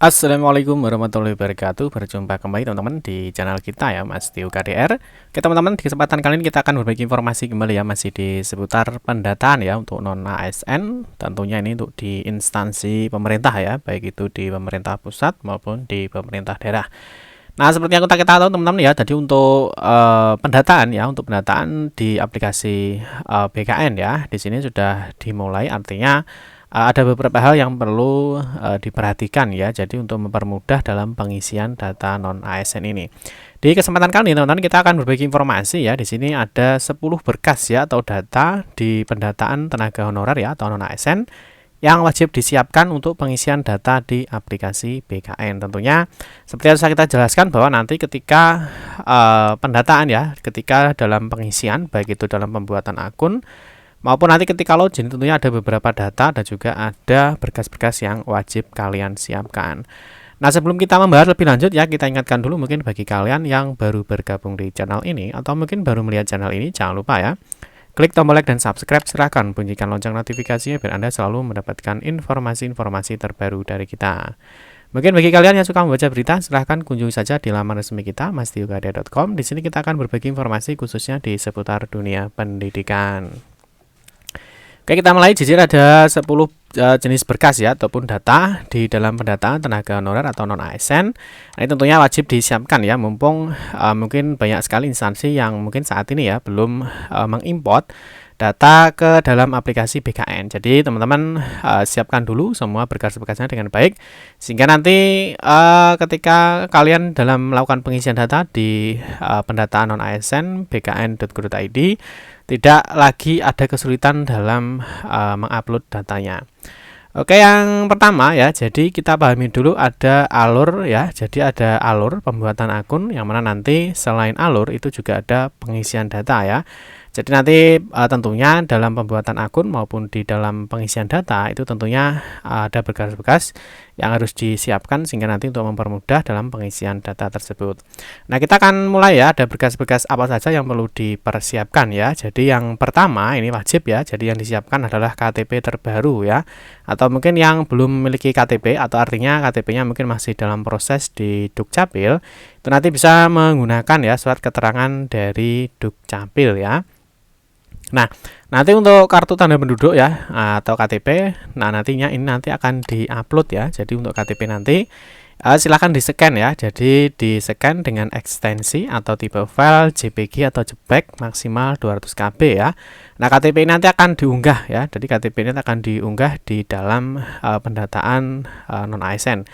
Assalamualaikum warahmatullahi wabarakatuh. Berjumpa kembali teman-teman di channel kita ya, Mas Tio KDR. Oke teman-teman, di kesempatan kali ini kita akan berbagi informasi kembali ya, masih di seputar pendataan ya untuk non ASN. Tentunya ini untuk di instansi pemerintah ya, baik itu di pemerintah pusat maupun di pemerintah daerah. Nah, seperti yang kita tahu teman-teman ya, tadi untuk pendataan ya, untuk pendataan di aplikasi BKN ya, di sini sudah dimulai, artinya ada beberapa hal yang perlu diperhatikan ya, jadi untuk mempermudah dalam pengisian data non ASN ini. Di kesempatan kali ini teman-teman kita akan berbagi informasi ya, di sini ada 10 berkas ya atau data di pendataan tenaga honorer ya atau non ASN yang wajib disiapkan untuk pengisian data di aplikasi BKN. Tentunya seperti yang saya kita jelaskan bahwa nanti ketika pendataan ya, ketika dalam pengisian baik itu dalam pembuatan akun maupun nanti ketika login, tentunya ada beberapa data dan juga ada berkas-berkas yang wajib kalian siapkan. Nah, sebelum kita membahas lebih lanjut ya, kita ingatkan dulu mungkin bagi kalian yang baru bergabung di channel ini atau mungkin baru melihat channel ini, jangan lupa ya, klik tombol like dan subscribe, silahkan bunyikan lonceng notifikasinya biar Anda selalu mendapatkan informasi-informasi terbaru dari kita. Mungkin bagi kalian yang suka membaca berita, silahkan kunjungi saja di laman resmi kita, mastiokade.com. Di sini kita akan berbagi informasi khususnya di seputar dunia pendidikan. Oke, kita mulai. Jujur ada 10 jenis berkas ya ataupun data di dalam pendataan tenaga honorer atau non ASN. Nah, ini tentunya wajib disiapkan ya, mumpung mungkin banyak sekali instansi yang mungkin saat ini ya belum mengimport data ke dalam aplikasi BKN. Jadi teman-teman siapkan dulu semua berkas-berkasnya dengan baik, sehingga nanti ketika kalian dalam melakukan pengisian data di pendataan non ASN bkn.go.id tidak lagi ada kesulitan dalam mengupload datanya. Oke, yang pertama ya, jadi kita pahami dulu ada alur ya. Jadi ada alur pembuatan akun yang mana nanti selain alur itu juga ada pengisian data ya. Jadi nanti tentunya dalam pembuatan akun maupun di dalam pengisian data itu tentunya ada berkas-berkas yang harus disiapkan sehingga nanti untuk mempermudah dalam pengisian data tersebut. Nah, kita akan mulai ya, ada berkas-berkas apa saja yang perlu dipersiapkan ya. Jadi yang pertama ini wajib ya, jadi yang disiapkan adalah KTP terbaru ya. Atau mungkin yang belum memiliki KTP atau artinya KTP-nya mungkin masih dalam proses di Dukcapil, itu nanti bisa menggunakan ya surat keterangan dari Dukcapil ya. Nah, nanti untuk kartu tanda penduduk ya atau KTP, nah nantinya ini nanti akan diupload ya. Jadi untuk KTP nanti silahkan di-scan ya. Jadi di-scan dengan ekstensi atau tipe file JPG atau JPEG maksimal 200 KB ya. Nah, KTP ini nanti akan diunggah ya. Jadi KTP ini akan diunggah di dalam pendataan non ASN.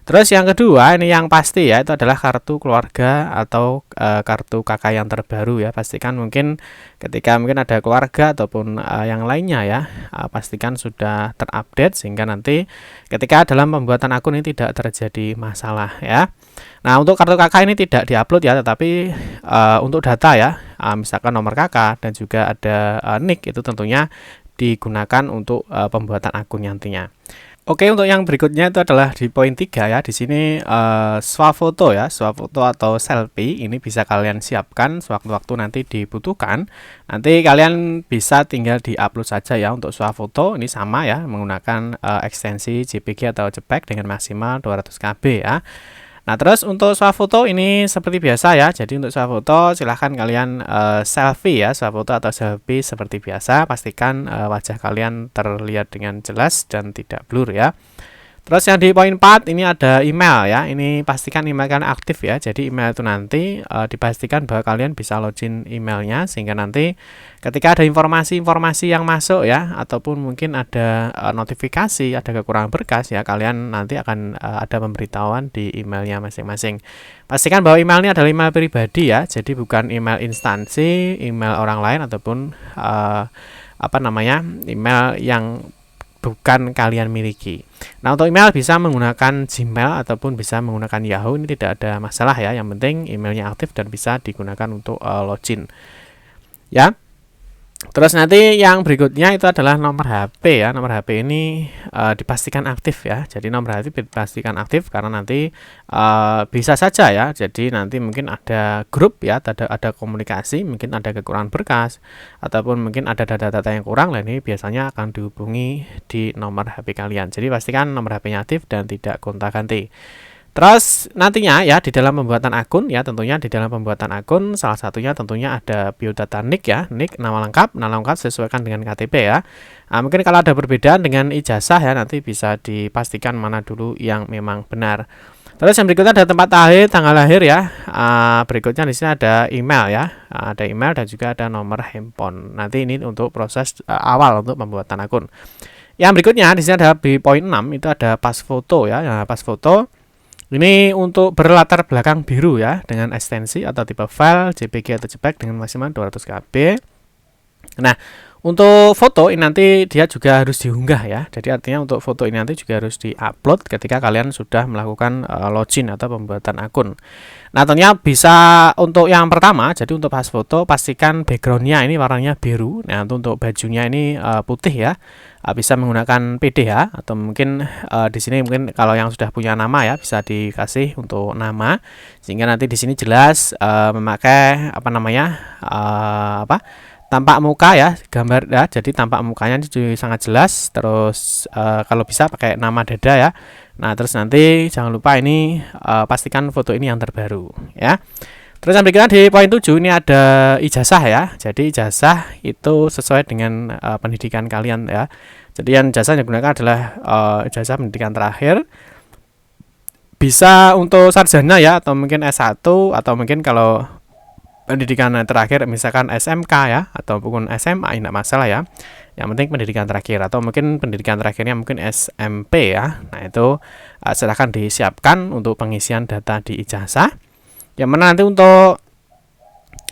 Terus yang kedua ini yang pasti ya, itu adalah kartu keluarga atau kartu KK yang terbaru ya. Pastikan mungkin ketika mungkin ada keluarga ataupun yang lainnya ya, pastikan sudah terupdate sehingga nanti ketika dalam pembuatan akun ini tidak terjadi masalah ya. Nah, untuk kartu KK ini tidak diupload ya, tetapi untuk data ya, misalkan nomor KK dan juga ada NIK itu tentunya digunakan untuk pembuatan akun nantinya. Oke, untuk yang berikutnya itu adalah di poin 3 ya. Di sini swafoto ya, swafoto atau selfie ini bisa kalian siapkan sewaktu-waktu nanti dibutuhkan. Nanti kalian bisa tinggal di-upload saja ya untuk swafoto. Ini sama ya, menggunakan ekstensi JPG atau JPEG dengan maksimal 200 KB ya. Nah, terus untuk swafoto ini seperti biasa ya. Jadi untuk swafoto silahkan kalian selfie ya, swafoto atau selfie seperti biasa. Pastikan wajah kalian terlihat dengan jelas dan tidak blur ya. Terus yang di poin 4 ini ada email ya. Ini pastikan email kalian aktif ya. Jadi email itu nanti dipastikan bahwa kalian bisa login emailnya sehingga nanti ketika ada informasi-informasi yang masuk ya ataupun mungkin ada notifikasi, ada kekurangan berkas ya, kalian nanti akan ada pemberitahuan di emailnya masing-masing. Pastikan bahwa email ini adalah email pribadi ya. Jadi bukan email instansi, email orang lain ataupun email yang bukan kalian miliki. Nah, untuk email bisa menggunakan Gmail ataupun bisa menggunakan Yahoo, ini tidak ada masalah ya. Yang penting emailnya aktif dan bisa digunakan untuk login. Ya. Terus nanti yang berikutnya itu adalah nomor HP ya. Nomor HP ini dipastikan aktif ya. Jadi nomor HP dipastikan aktif karena nanti bisa saja ya. Jadi nanti mungkin ada grup ya, ada komunikasi, mungkin ada kekurangan berkas ataupun mungkin ada data-data yang kurang. Nah, ini biasanya akan dihubungi di nomor HP kalian. Jadi pastikan nomor HP-nya aktif dan tidak gonta-ganti. Terus nantinya ya di dalam pembuatan akun ya, tentunya di dalam pembuatan akun salah satunya tentunya ada biodata NIK ya, NIK nama lengkap sesuaikan dengan KTP ya. Nah, mungkin kalau ada perbedaan dengan ijazah ya nanti bisa dipastikan mana dulu yang memang benar. Terus yang berikutnya ada tempat lahir, tanggal lahir ya. Berikutnya di sini ada email ya, ada email dan juga ada nomor handphone. Nanti ini untuk proses awal untuk pembuatan akun. Yang berikutnya di sini ada di poin 6 itu ada pas foto ya. Nah, pas foto ini untuk berlatar belakang biru ya dengan ekstensi atau tipe file JPG atau JPEG dengan maksimal 200 KB. Nah, untuk foto ini nanti dia juga harus diunggah ya. Jadi artinya untuk foto ini nanti juga harus diupload ketika kalian sudah melakukan login atau pembuatan akun. Nah, tentunya bisa untuk yang pertama, jadi untuk pas foto pastikan backgroundnya ini warnanya biru. Nah, untuk bajunya ini putih ya. Bisa menggunakan PDH atau mungkin di sini mungkin kalau yang sudah punya nama ya bisa dikasih untuk nama sehingga nanti di sini jelas memakai apa namanya tampak muka ya gambar ya, jadi tampak mukanya itu sangat jelas. Terus kalau bisa pakai nama dada ya. Nah, terus nanti jangan lupa ini pastikan foto ini yang terbaru ya. Terus yang berikutnya di poin 7 ini ada ijazah ya. Jadi ijazah itu sesuai dengan pendidikan kalian ya. Jadi yang ijazah yang digunakan adalah ijazah pendidikan terakhir. Bisa untuk sarjana ya atau mungkin S1 atau mungkin kalau pendidikan terakhir misalkan SMK ya ataupun SMA tidak masalah ya. Yang penting pendidikan terakhir atau mungkin pendidikan terakhirnya mungkin SMP ya. Nah, itu silakan disiapkan untuk pengisian data di ijazah. Yang mana nanti untuk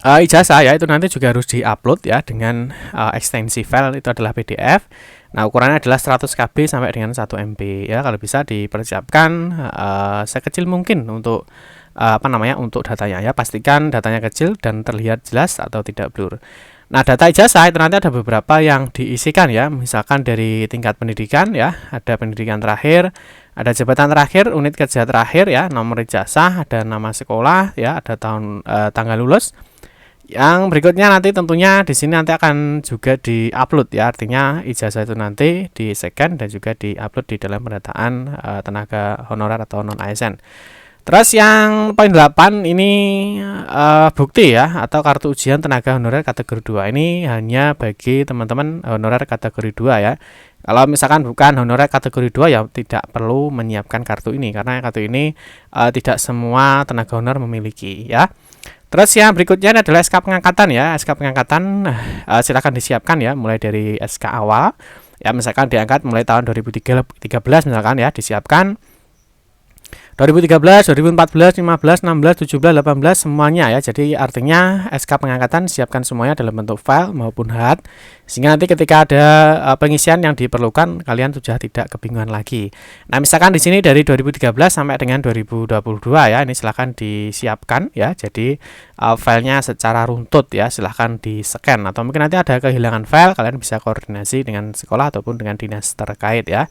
ijazah ya itu nanti juga harus diupload ya dengan ekstensi file itu adalah PDF. Nah, ukurannya adalah 100 KB sampai dengan 1 MB ya. Kalau bisa dipersiapkan sekecil mungkin untuk untuk datanya ya. Pastikan datanya kecil dan terlihat jelas atau tidak blur. Nah, data ijazah itu nanti ada beberapa yang diisikan ya. Misalkan dari tingkat pendidikan ya, ada pendidikan terakhir, ada jabatan terakhir, unit kerja terakhir ya, nomor ijazah, ada nama sekolah ya, ada tahun tanggal lulus. Yang berikutnya nanti tentunya di sini nanti akan juga diupload ya, artinya ijazah itu nanti di-scan dan juga diupload di dalam pendataan tenaga honorer atau non ASN. Terus yang poin 8 ini bukti ya atau kartu ujian tenaga honorer kategori 2. Ini hanya bagi teman-teman honorer kategori 2 ya. Kalau misalkan bukan honorer kategori 2 ya tidak perlu menyiapkan kartu ini karena kartu ini tidak semua tenaga honorer memiliki ya. Terus yang berikutnya adalah SK pengangkatan ya. SK pengangkatan silakan disiapkan ya mulai dari SK awal. Ya misalkan diangkat mulai tahun 2013 misalkan ya disiapkan 2013, 2014, 15, 16, 17, 18 semuanya ya. Jadi artinya SK pengangkatan siapkan semuanya dalam bentuk file maupun HAT sehingga nanti ketika ada pengisian yang diperlukan kalian sudah tidak kebingungan lagi. Nah, misalkan di sini dari 2013 sampai dengan 2022 ya, ini silahkan disiapkan ya. Jadi filenya secara runtut ya, silahkan di-scan atau mungkin nanti ada kehilangan file kalian bisa koordinasi dengan sekolah ataupun dengan dinas terkait ya.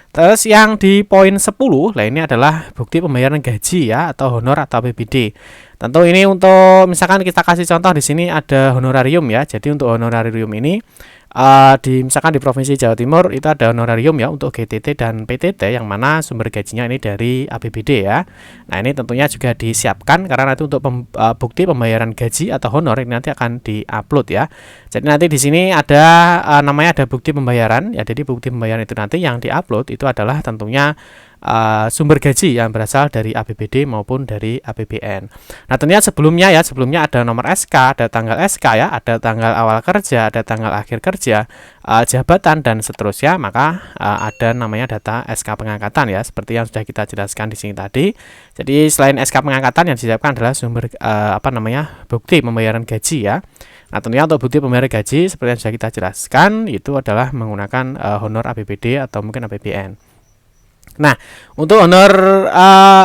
Terus yang di poin 10, nah ini adalah bukti pembayaran gaji ya atau honor atau APBD. Tentu ini untuk misalkan kita kasih contoh di sini ada honorarium ya. Jadi untuk honorarium ini misalkan di Provinsi Jawa Timur itu ada honorarium ya untuk GTT dan PTT yang mana sumber gajinya ini dari APBD ya. Nah, ini tentunya juga disiapkan karena nanti untuk bukti pembayaran gaji atau honor ini nanti akan diupload ya. Jadi nanti di sini ada namanya ada bukti pembayaran ya. Jadi bukti pembayaran itu nanti yang diupload itu adalah tentunya sumber gaji yang berasal dari APBD maupun dari APBN. Nah, tentunya sebelumnya ada nomor SK, ada tanggal SK ya, ada tanggal awal kerja, ada tanggal akhir kerja, jabatan dan seterusnya. Maka ada namanya data SK pengangkatan ya, seperti yang sudah kita jelaskan di sini tadi. Jadi selain SK pengangkatan yang disiapkan adalah sumber bukti pembayaran gaji ya. Nah, tentunya untuk bukti pembayaran gaji seperti yang sudah kita jelaskan itu adalah menggunakan honor APBD atau mungkin APBN. Nah, untuk honor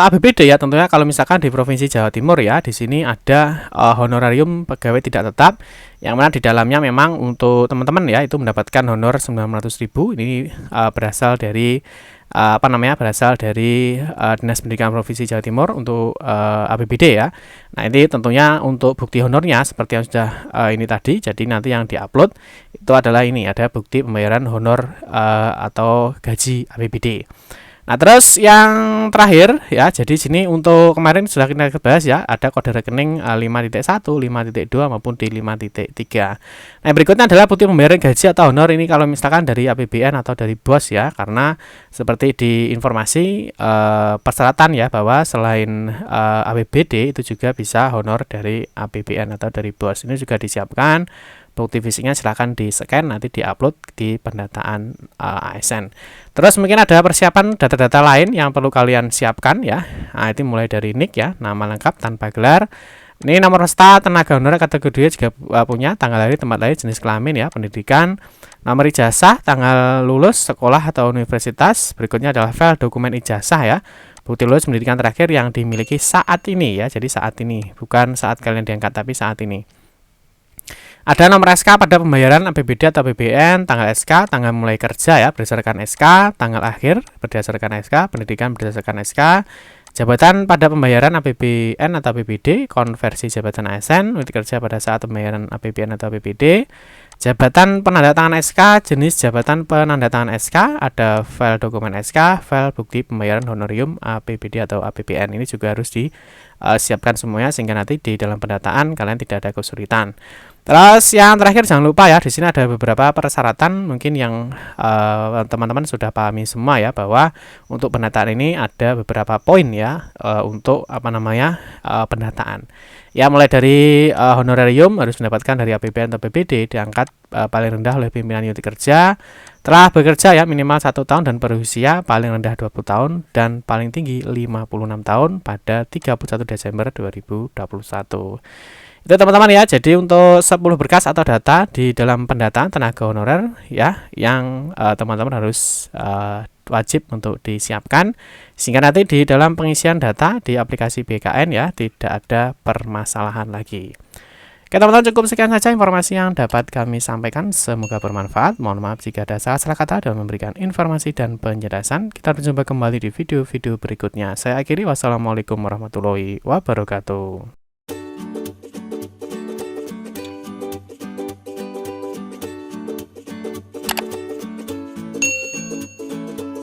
APBD ya tentunya kalau misalkan di Provinsi Jawa Timur ya, di sini ada honorarium pegawai tidak tetap yang mana di dalamnya memang untuk teman-teman ya itu mendapatkan honor 900.000. Ini berasal dari berasal dari Dinas Pendidikan Provinsi Jawa Timur untuk APBD ya. Nah, ini tentunya untuk bukti honornya seperti yang sudah ini tadi. Jadi nanti yang diupload itu adalah ini ada bukti pembayaran honor atau gaji APBD. Nah, terus yang terakhir ya, jadi sini untuk kemarin sudah kita bahas ya, ada kode rekening 5.1, 5.2 maupun di 5.3. Nah, berikutnya adalah bukti pembayaran gaji atau honor ini kalau misalkan dari APBN atau dari BOS ya, karena seperti di informasi persyaratan ya bahwa selain APBD itu juga bisa honor dari APBN atau dari BOS. Ini juga disiapkan. Bukti fisiknya silahkan di scan nanti diupload di pendataan ASN. Terus mungkin ada persiapan data-data lain yang perlu kalian siapkan ya. Nah, itu mulai dari NIK ya, nama lengkap tanpa gelar. Ini nomor peserta tenaga honorer kategori 2 juga punya tanggal lahir, tempat lahir, jenis kelamin ya, pendidikan, nomor ijazah, tanggal lulus sekolah atau universitas. Berikutnya adalah file dokumen ijazah ya. Bukti lulus pendidikan terakhir yang dimiliki saat ini ya. Jadi saat ini, bukan saat kalian diangkat tapi saat ini. Ada nomor SK pada pembayaran APBD atau APBN, tanggal SK, tanggal mulai kerja ya berdasarkan SK, tanggal akhir berdasarkan SK, pendidikan berdasarkan SK, jabatan pada pembayaran APBN atau APBD, konversi jabatan ASN, unit kerja pada saat pembayaran APBN atau APBD, jabatan penandatangan SK, jenis jabatan penandatangan SK, ada file dokumen SK, file bukti pembayaran honorium APBD atau APBN. Ini juga harus disiapkan semuanya sehingga nanti di dalam pendataan kalian tidak ada kesulitan. Terus yang terakhir jangan lupa ya, di sini ada beberapa persyaratan mungkin yang teman-teman sudah pahami semua ya, bahwa untuk pendataan ini ada beberapa poin ya untuk pendataan. Ya, mulai dari honorarium harus mendapatkan dari APBN atau APBD diangkat paling rendah oleh pimpinan unit kerja. Telah bekerja ya minimal 1 tahun dan berusia paling rendah 20 tahun dan paling tinggi 56 tahun pada 31 Desember 2021. Itu teman-teman ya, jadi untuk 10 berkas atau data di dalam pendataan tenaga honorer ya yang teman-teman harus wajib untuk disiapkan sehingga nanti di dalam pengisian data di aplikasi BKN ya tidak ada permasalahan lagi. Oke teman-teman, cukup sekian saja informasi yang dapat kami sampaikan, semoga bermanfaat. Mohon maaf jika ada salah kata dalam memberikan informasi dan penjelasan. Kita berjumpa kembali di video-video berikutnya. Saya akhiri, wassalamualaikum warahmatullahi wabarakatuh.